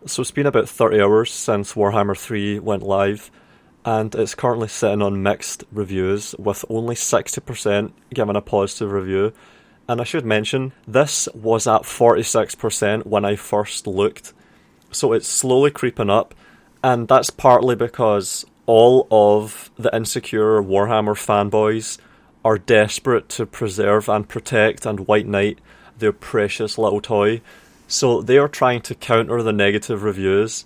So it's been about 30 hours since Warhammer 3 went live, and it's currently sitting on mixed reviews, with only 60% giving a positive review. And I should mention, this was at 46% when I first looked, so it's slowly creeping up, and that's partly because all of the insecure Warhammer fanboys are desperate to preserve and protect and white knight their precious little toy. So they are trying to counter the negative reviews.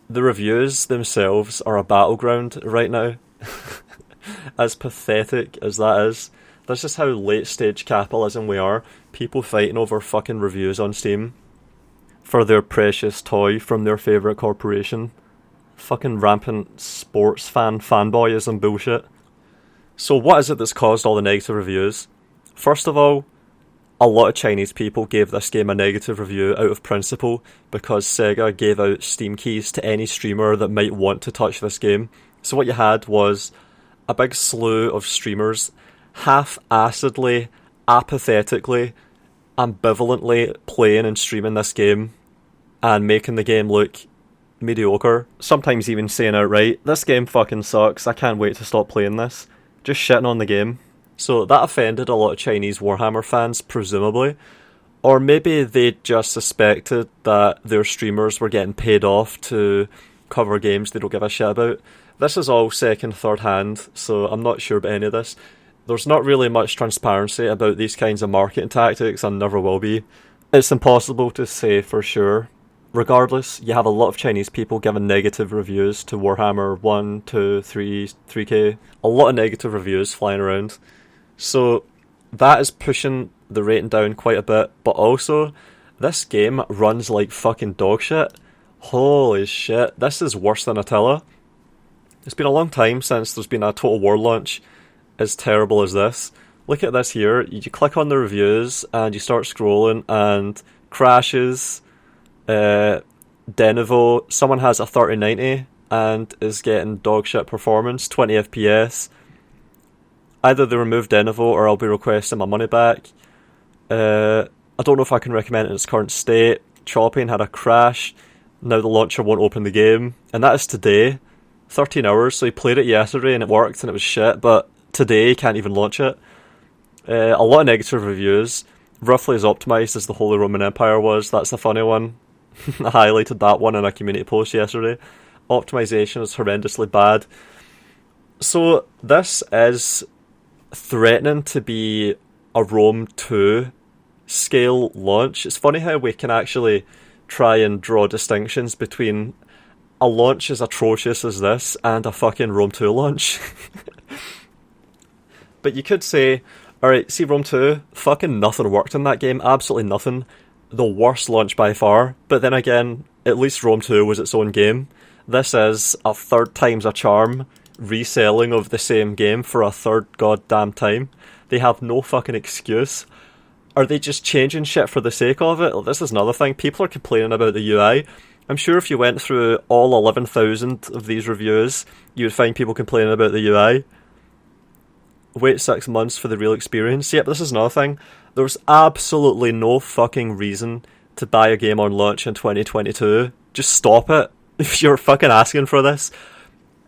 The reviews themselves are a battleground right now. As pathetic as that is. That's just how late stage capitalism we are. People fighting over fucking reviews on Steam for their precious toy from their favourite corporation. Fucking rampant sports fanboyism bullshit. So what is it that's caused all the negative reviews? First of all, a lot of Chinese people gave this game a negative review out of principle because Sega gave out Steam keys to any streamer that might want to touch this game. So what you had was a big slew of streamers half-assedly, apathetically, ambivalently playing and streaming this game and making the game look mediocre. Sometimes even saying outright, this game fucking sucks, I can't wait to stop playing this. Just shitting on the game. So that offended a lot of Chinese Warhammer fans, presumably. Or maybe they just suspected that their streamers were getting paid off to cover games they don't give a shit about. This is all second, third hand, so I'm not sure about any of this. There's not really much transparency about these kinds of marketing tactics, and never will be. It's impossible to say for sure. Regardless, you have a lot of Chinese people giving negative reviews to Warhammer 1, 2, 3, 3K. A lot of negative reviews flying around. So that is pushing the rating down quite a bit, but also this game runs like fucking dog shit. Holy shit, this is worse than Attila. It's been a long time since there's been a Total War launch as terrible as this. Look at this here, you click on the reviews and you start scrolling and crashes, Denuvo, someone has a 3090 and is getting dog shit performance, 20 FPS. Either they remove Denuvo or I'll be requesting my money back. I don't know if I can recommend it in its current state. Chopping had a crash. Now the launcher won't open the game. And that is today. 13 hours, so he played it yesterday and it worked and it was shit, but today he can't even launch it. A lot of negative reviews. Roughly as optimised as the Holy Roman Empire was. That's a funny one. I highlighted that one in a community post yesterday. Optimisation is horrendously bad. So this is threatening to be a Rome 2 scale launch. It's funny how we can actually try and draw distinctions between a launch as atrocious as this and a fucking Rome 2 launch. But you could say, alright, see Rome 2, fucking nothing worked in that game, absolutely nothing. The worst launch by far. But then again, at least Rome 2 was its own game. This is a third time's a charm reselling of the same game for a third goddamn time. They have no fucking excuse. Are they just changing shit for the sake of it? This is another thing. People are complaining about the UI. I'm sure if you went through all 11,000 of these reviews, you would find people complaining about the UI. Wait 6 months for the real experience. Yep, this is another thing. There's absolutely no fucking reason to buy a game on launch in 2022. Just stop it. If you're fucking asking for this.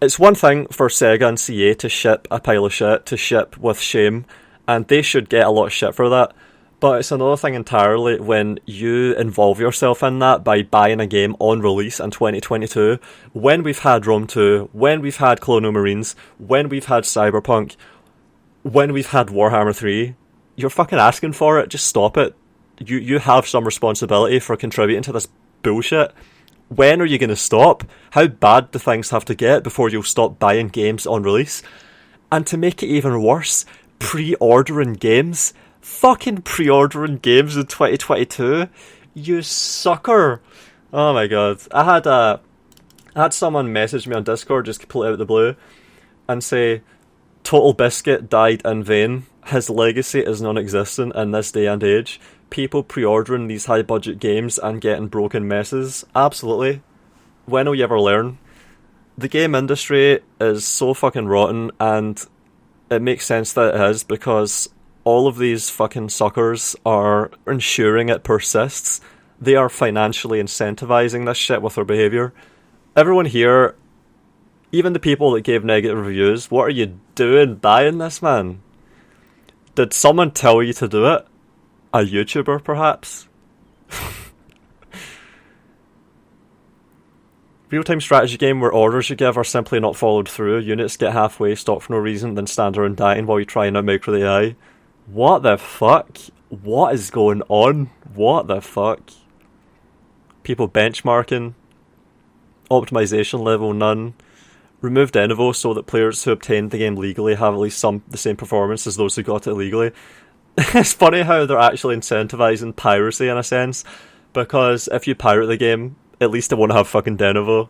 It's one thing for Sega and CA to ship a pile of shit, to ship with shame, and they should get a lot of shit for that. But it's another thing entirely when you involve yourself in that by buying a game on release in 2022, when we've had Rome 2, when we've had Colonial Marines, when we've had Cyberpunk, when we've had Warhammer 3. You're fucking asking for it, just stop it. You have some responsibility for contributing to this bullshit. When are you going to stop? How bad do things have to get before you'll stop buying games on release? And to make it even worse, pre-ordering games. Fucking pre-ordering games in 2022. You sucker. Oh my god. I had someone message me on Discord just completely out of the blue and say, Total Biscuit died in vain. His legacy is non-existent in this day and age. People pre-ordering these high-budget games and getting broken messes. Absolutely. When will you ever learn? The game industry is so fucking rotten, and it makes sense that it is, because all of these fucking suckers are ensuring it persists. they are financially incentivizing this shit with their behaviour. Everyone here, even the people that gave negative reviews, what are you doing buying this, man? Did someone tell you to do it? A YouTuber, perhaps? Real-time strategy game where orders you give are simply not followed through. Units get halfway, stop for no reason, then stand around dying while you try and outmicro the AI. What the fuck? What is going on? What the fuck? People benchmarking. Optimization level none. Removed Enevo so that players who obtained the game legally have at least the same performance as those who got it illegally. It's funny how they're actually incentivizing piracy in a sense, because if you pirate the game, at least it won't have fucking Denevo.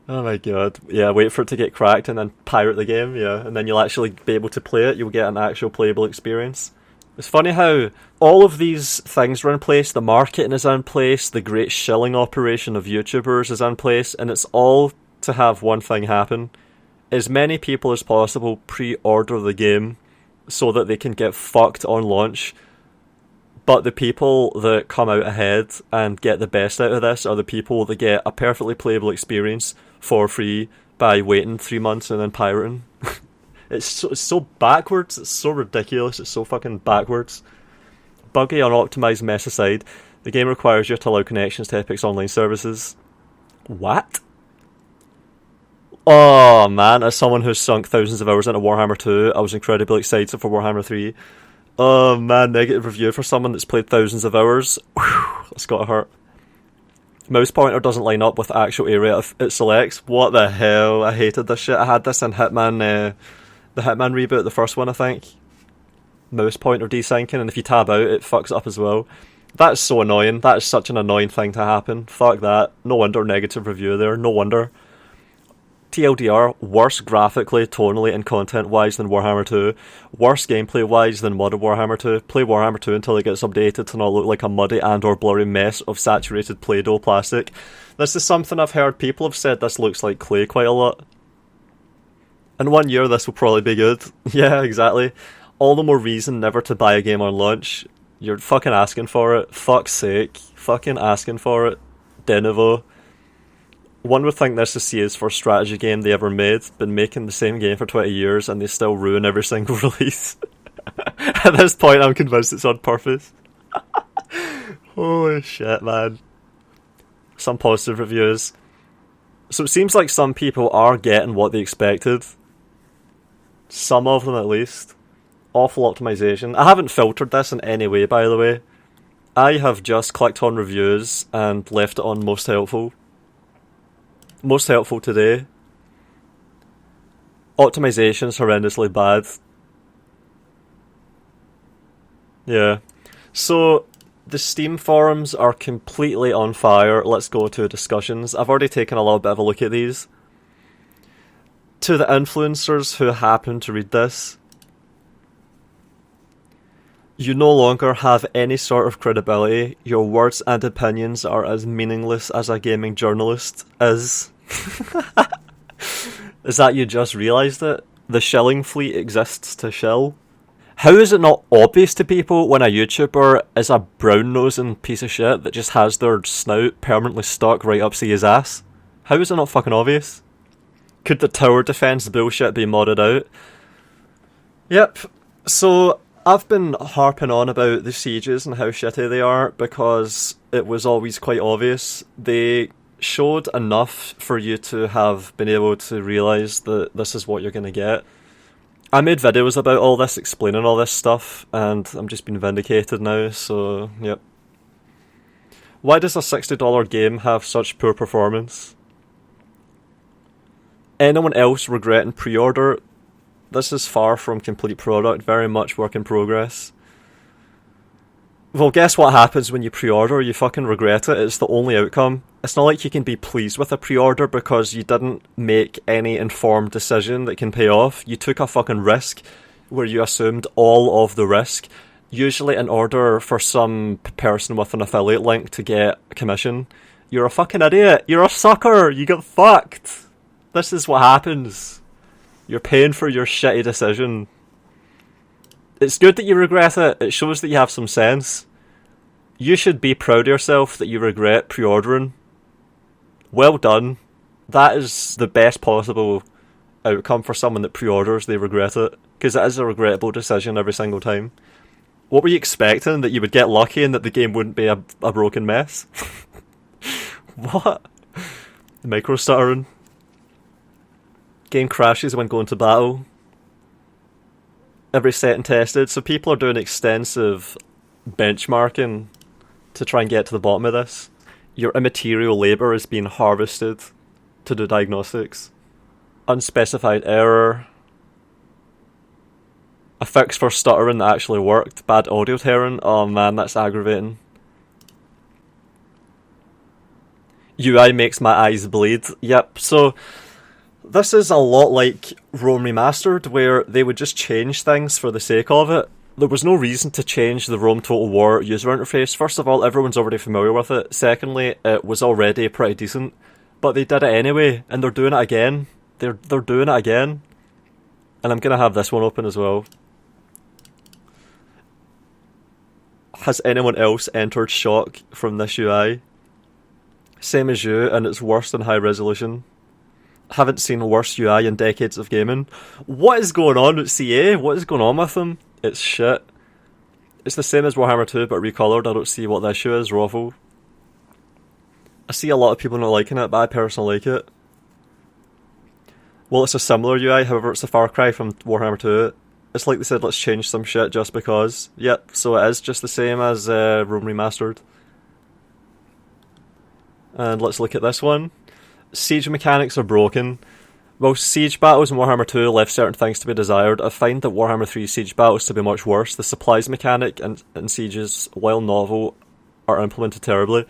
Oh my god. Yeah, wait for it to get cracked and then pirate the game, yeah, and then you'll actually be able to play it, you'll get an actual playable experience. It's funny how all of these things are in place, the marketing is in place, the great shilling operation of YouTubers is in place, and it's all to have one thing happen. As many people as possible pre-order the game so that they can get fucked on launch, but the people that come out ahead and get the best out of this are the people that get a perfectly playable experience for free by waiting 3 months and then pirating. It's so backwards, it's so ridiculous, it's so fucking backwards. Buggy, unoptimized mess aside, the game requires you to allow connections to Epic's online services. What? Oh man, as someone who's sunk thousands of hours into Warhammer 2, I was incredibly excited for Warhammer 3. Oh man, negative review for someone that's played thousands of hours. Whew, that's gotta hurt. Mouse pointer doesn't line up with the actual area it selects. What the hell? I hated this shit. I had this in Hitman, the Hitman reboot, the first one I think. Mouse pointer desyncing, and if you tab out it fucks up as well. That's so annoying. That is such an annoying thing to happen. Fuck that. No wonder negative review there. No wonder. TLDR, worse graphically, tonally and content-wise than Warhammer 2. Worse gameplay-wise than modded Warhammer 2. Play Warhammer 2 until it gets updated to not look like a muddy and or blurry mess of saturated Play-Doh plastic. This is something I've heard people have said this looks like clay quite a lot. In 1 year this will probably be good. Yeah, exactly. All the more reason never to buy a game on launch. You're fucking asking for it. Fuck's sake. Fucking asking for it. Denevo. One would think this is CA's first strategy game they ever made, been making the same game for 20 years and they still ruin every single release. At this point I'm convinced it's on purpose. Holy shit, man. Some positive reviews. So it seems like some people are getting what they expected. Some of them at least. Awful optimization. I haven't filtered this in any way, by the way. I have just clicked on reviews and left it on most helpful. Most helpful today. Optimization's horrendously bad. Yeah. So, the Steam forums are completely on fire. Let's go to discussions. I've already taken a little bit of a look at these. To the influencers who happen to read this, you no longer have any sort of credibility. Your words and opinions are as meaningless as a gaming journalist is. Is that you just realised it? The shilling fleet exists to shill. How is it not obvious to people when a YouTuber is a brown-nosing piece of shit that just has their snout permanently stuck right up his ass? How is it not fucking obvious? Could the tower defense bullshit be modded out? Yep. So, I've been harping on about the sieges and how shitty they are because it was always quite obvious. They showed enough for you to have been able to realise that this is what you're going to get. I made videos about all this, explaining all this stuff, and I'm just being vindicated now, so yep. Why does a $60 game have such poor performance? Anyone else regretting pre-order? This is far from complete product, very much work in progress. Well, guess what happens when you pre-order? You fucking regret it. It's the only outcome. It's not like you can be pleased with a pre-order because you didn't make any informed decision that can pay off. You took a fucking risk where you assumed all of the risk, usually in order for some person with an affiliate link to get a commission. You're a fucking idiot. You're a sucker. You get fucked. This is what happens. You're paying for your shitty decision. It's good that you regret it. It shows that you have some sense. You should be proud of yourself that you regret pre-ordering. Well done. That is the best possible outcome for someone that pre-orders. They regret it, because it is a regrettable decision every single time. What were you expecting? That you would get lucky and that the game wouldn't be a broken mess? What? Micro stuttering. Game crashes when going to battle. Every set and tested. So people are doing extensive benchmarking to try and get to the bottom of this. Your immaterial labour is being harvested to do diagnostics. Unspecified error. A fix for stuttering that actually worked. Bad audio tearing. Oh man, that's aggravating. UI makes my eyes bleed. Yep, so this is a lot like Rome Remastered, where they would just change things for the sake of it. There was no reason to change the Rome Total War user interface. First of all, everyone's already familiar with it. Secondly, it was already pretty decent. But they did it anyway, and they're doing it again. They're doing it again. And I'm going to have this one open as well. Has anyone else entered shock from this UI? Same as you, and it's worse than high resolution. Haven't seen worse UI in decades of gaming. What is going on with CA? What is going on with them? It's shit. It's the same as Warhammer 2, but recolored. I don't see what the issue is. Raffle. I see a lot of people not liking it, but I personally like it. Well, it's a similar UI, however it's a far cry from Warhammer 2. It's like they said, let's change some shit just because. Yep, so it is just the same as Rome Remastered. And let's look at this one. Siege mechanics are broken. While siege battles in Warhammer 2 left certain things to be desired, I find that Warhammer 3 siege battles to be much worse. The supplies mechanic and sieges, while novel, are implemented terribly.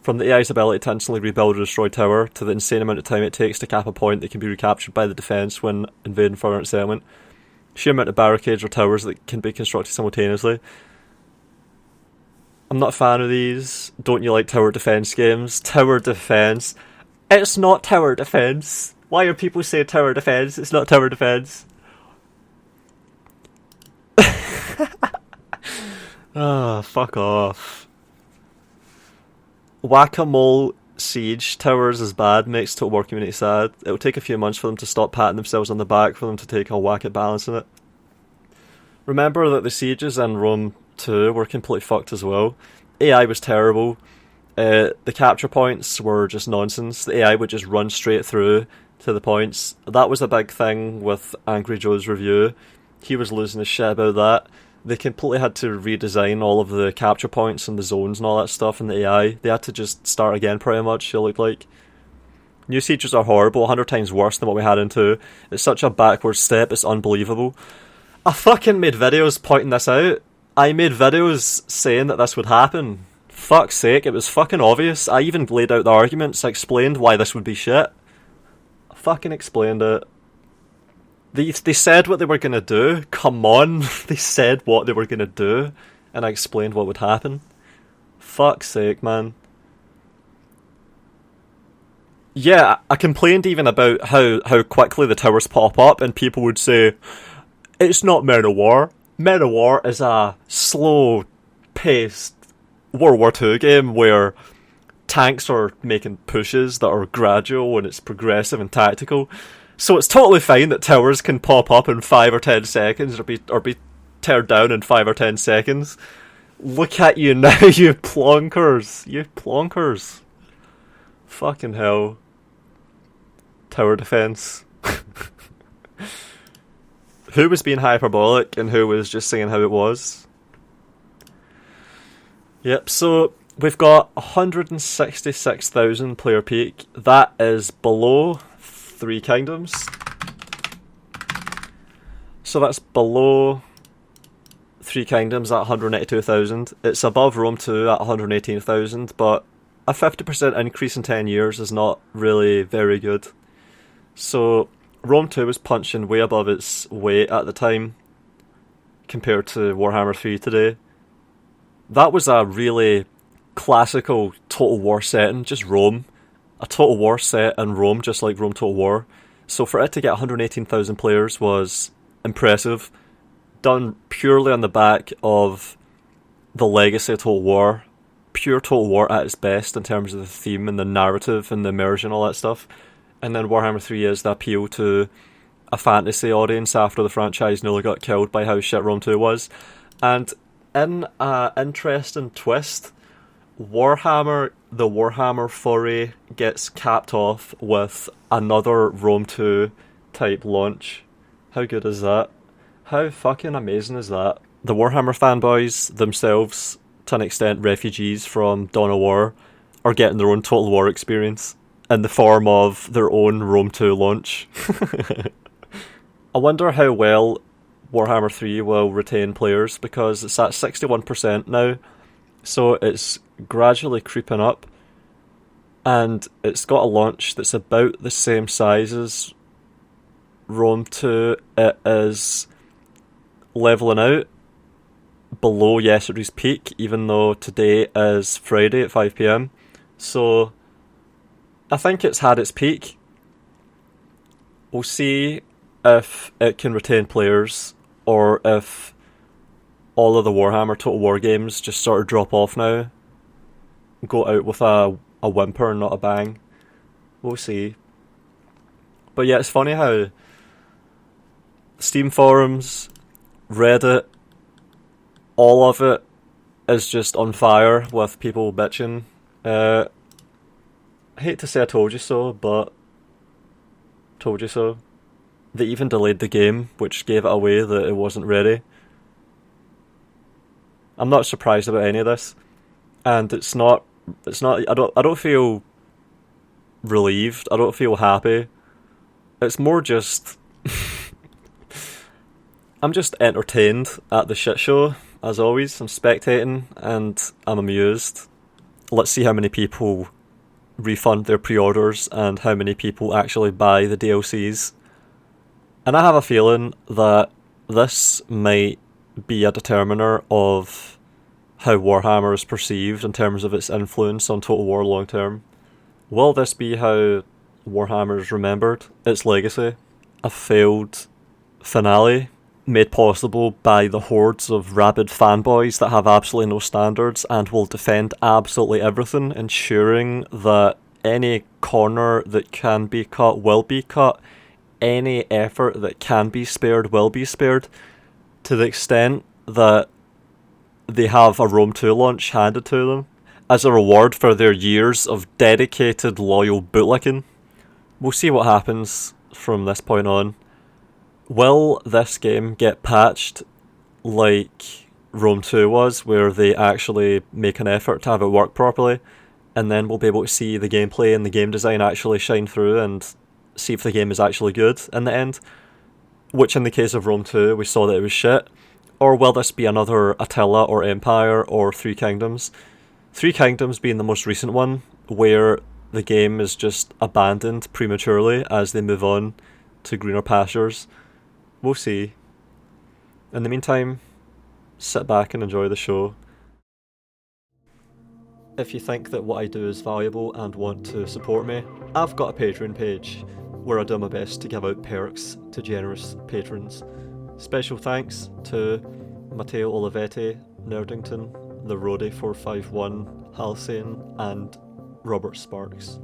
From the AI's ability to instantly rebuild a destroyed tower, to the insane amount of time it takes to cap a point that can be recaptured by the defence when invading foreign settlement. Sheer amount of barricades or towers that can be constructed simultaneously. I'm not a fan of these. Don't you like tower defence games? Tower defence. It's not tower defence. Why are people saying tower defence? It's not tower defence. Ah, fuck off. Whack-a-mole siege towers is bad, makes Total War community sad. It'll take a few months for them to stop patting themselves on the back for them to take a whack at balancing it. Remember that the sieges in Rome 2 were completely fucked as well. AI was terrible. The capture points were just nonsense. The AI would just run straight through to the points. That was a big thing with Angry Joe's review. He was losing his shit about that. They completely had to redesign all of the capture points and the zones and all that stuff in the AI. They had to just start again pretty much, it looked like. New sieges are horrible, 100 times worse than what we had in 2. It's such a backward step, it's unbelievable. I fucking made videos pointing this out. I made videos saying that this would happen. Fuck's sake, it was fucking obvious. I even laid out the arguments, I explained why this would be shit. I fucking explained it. They said what they were going to do. Come on. They said what they were going to do. And I explained what would happen. Fuck's sake, man. Yeah, I complained even about how quickly the towers pop up and people would say, it's not Men of War. Men of War is a slow-paced World War II game where tanks are making pushes that are gradual and it's progressive and tactical. So it's totally fine that towers can pop up in 5 or 10 seconds or be teared down in 5 or 10 seconds. Look at you now, you plonkers. You plonkers. Fucking hell. Tower defense. Who was being hyperbolic and who was just saying how it was? Yep, so we've got 166,000 player peak. That is below 3 Kingdoms. So that's below 3 Kingdoms at 182,000. It's above Rome 2 at 118,000, but a 50% increase in 10 years is not really very good. So Rome 2 was punching way above its weight at the time compared to Warhammer 3 today. That was a really classical Total War setting, just Rome. A Total War set in Rome, just like Rome Total War. So for it to get 118,000 players was impressive. Done purely on the back of the legacy of Total War pure Total War at its best in terms of the theme and the narrative and the immersion, all that stuff. And then Warhammer 3 is the appeal to a fantasy audience after the franchise nearly got killed by how shit Rome 2 was. And in an interesting twist, the Warhammer foray gets capped off with another Rome 2 type launch. How good is that? How fucking amazing is that? The Warhammer fanboys themselves, to an extent refugees from Dawn of War, are getting their own Total War experience in the form of their own Rome 2 launch. I wonder how well Warhammer 3 will retain players, because it's at 61% now, so it's gradually creeping up, and it's got a launch that's about the same size as Rome 2. It is levelling out below yesterday's peak, even though today is Friday at 5 PM. So I think it's had its peak. We'll see if it can retain players, or if all of the Warhammer Total War games just sort of drop off now, go out with a whimper and not a bang. We'll see. But yeah, it's funny how Steam forums, Reddit, all of it is just on fire with people bitching. I hate to say I told you so, but told you so. They even delayed the game, which gave it away that it wasn't ready. I'm not surprised about any of this, and it's not. I don't feel relieved. I don't feel happy. It's more just I'm just entertained at the shit show, as always. I'm spectating and I'm amused. Let's see how many people refund their pre-orders and how many people actually buy the DLCs. And I have a feeling that this might be a determiner of how Warhammer is perceived in terms of its influence on Total War long term. Will this be how Warhammer is remembered? Its legacy? A failed finale made possible by the hordes of rabid fanboys that have absolutely no standards and will defend absolutely everything, ensuring that any corner that can be cut will be cut, any effort that can be spared will be spared, to the extent that they have a Rome 2 launch handed to them as a reward for their years of dedicated, loyal bootlicking. We'll see what happens from this point on. Will this game get patched like Rome 2 was, where they actually make an effort to have it work properly, and then we'll be able to see the gameplay and the game design actually shine through and see if the game is actually good in the end? Which in the case of Rome 2, we saw that it was shit. Or will this be another Attila or Empire or Three Kingdoms? Three Kingdoms being the most recent one, where the game is just abandoned prematurely as they move on to greener pastures. We'll see. In the meantime, sit back and enjoy the show. If you think that what I do is valuable and want to support me, I've got a Patreon page where I do my best to give out perks to generous patrons. Special thanks to Matteo Olivetti, Nerdington, the Roadie451, Halcyon, and Robert Sparks.